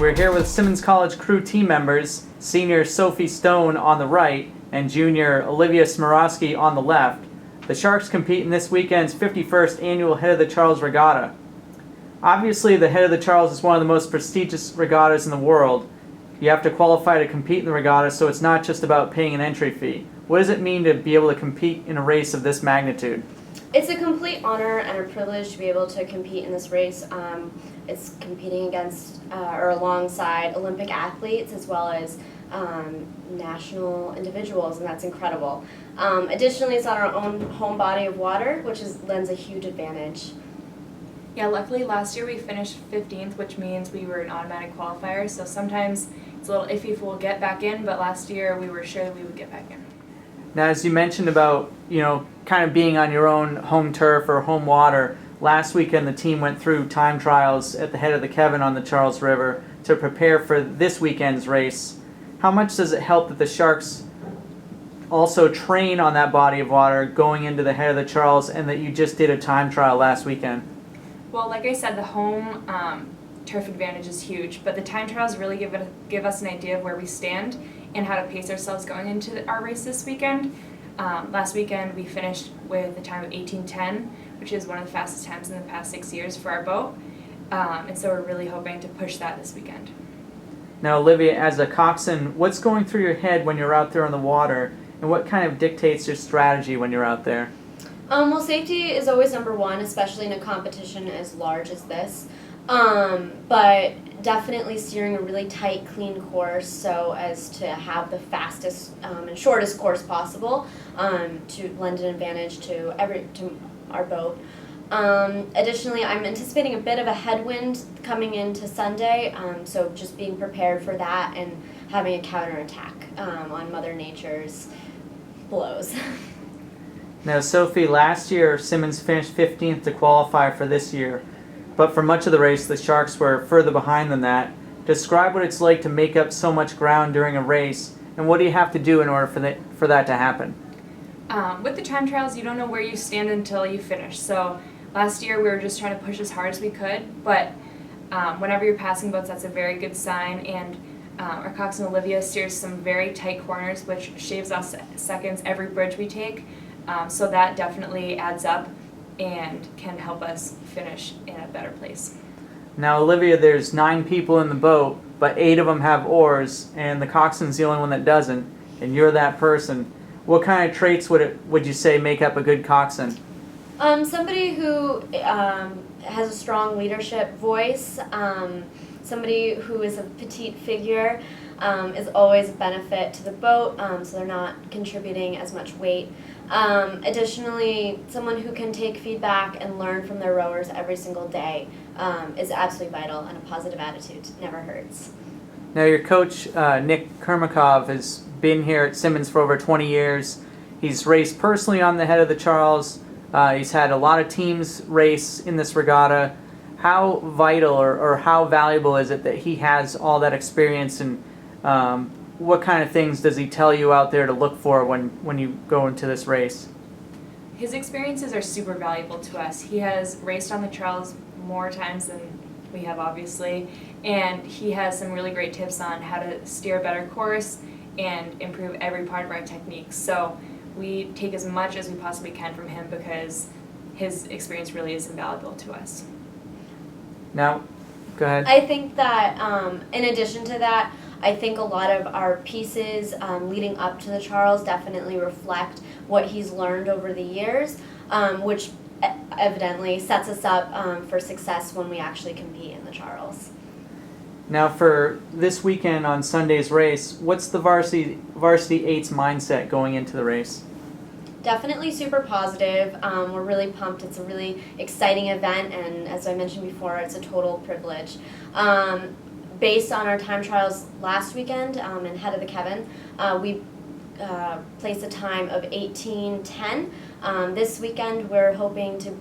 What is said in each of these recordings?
We're here with Simmons College crew team members, senior Sophie Stone on the right and junior Olivia Smirowski on the left. The Sharks compete in this weekend's 51st annual Head of the Charles Regatta. Obviously, the Head of the Charles is one of the most prestigious regattas in the world. You have to qualify to compete in the regatta, so it's not just about paying an entry fee. What does it mean to be able to compete in a race of this magnitude? It's a complete honor and a privilege to be able to compete in this race. It's competing against or alongside Olympic athletes as well as national individuals, and that's incredible. Additionally, it's on our own home body of water, which lends a huge advantage. Yeah, luckily last year we finished 15th, which means we were an automatic qualifier, so sometimes it's a little iffy if we'll get back in, but last year we were sure that we would get back in. Now, as you mentioned about, kind of being on your own home turf or home water, last weekend the team went through time trials at the head of the Kevin on the Charles River to prepare for this weekend's race. How much does it help that the Sharks also train on that body of water going into the head of the Charles and that you just did a time trial last weekend? Well, like I said, the home turf advantage is huge, but the time trials really give us an idea of where we stand and how to pace ourselves going into our race this weekend. Last weekend we finished with a time of 18:10, which is one of the fastest times in the past 6 years for our boat, and so we're really hoping to push that this weekend. Now, Olivia, as a coxswain, what's going through your head when you're out there on the water, and what kind of dictates your strategy when you're out there? Well, safety is always number one, especially in a competition as large as this. But definitely steering a really tight, clean course so as to have the fastest and shortest course possible to lend an advantage to our boat. Additionally, I'm anticipating a bit of a headwind coming into Sunday, so just being prepared for that and having a counterattack on Mother Nature's blows. Now, Sophie, last year Simmons finished 15th to qualify for this year, but for much of the race the Sharks were further behind than that. Describe what it's like to make up so much ground during a race, and what do you have to do in order for that to happen? With the time trials, you don't know where you stand until you finish. So last year we were just trying to push as hard as we could, but whenever you're passing boats, that's a very good sign, and our coxswain Olivia steers some very tight corners, which shaves us seconds every bridge we take. So that definitely adds up and can help us finish in a better place. Now, Olivia, there's 9 people in the boat, but 8 of them have oars, and the coxswain's the only one that doesn't, and you're that person. What kind of traits would you say make up a good coxswain? Somebody who has a strong leadership voice, somebody who is a petite figure, is always a benefit to the boat, so they're not contributing as much weight. Additionally, someone who can take feedback and learn from their rowers every single day is absolutely vital, and a positive attitude never hurts. Now, your coach, Nick Kermakov, has been here at Simmons for over 20 years. He's raced personally on the head of the Charles. He's had a lot of teams race in this regatta. How vital or how valuable is it that he has all that experience, and what kind of things does he tell you out there to look for when you go into this race? His experiences are super valuable to us. He has raced on the Charles more times than we have, obviously, and he has some really great tips on how to steer a better course and improve every part of our techniques. So we take as much as we possibly can from him because his experience really is invaluable to us. Now, go ahead. I think that in addition to that, I think a lot of our pieces leading up to the Charles definitely reflect what he's learned over the years, which evidently sets us up for success when we actually compete in the Charles. Now, for this weekend on Sunday's race, what's the Varsity 8's mindset going into the race? Definitely super positive. We're really pumped. It's a really exciting event, and as I mentioned before, it's a total privilege. Based on our time trials last weekend and head of the Kevin, we placed a time of 18:10. This weekend, we're hoping to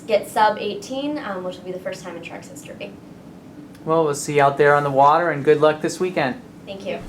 get sub 18, which will be the first time in Sharks history. Well, we'll see you out there on the water, and good luck this weekend. Thank you.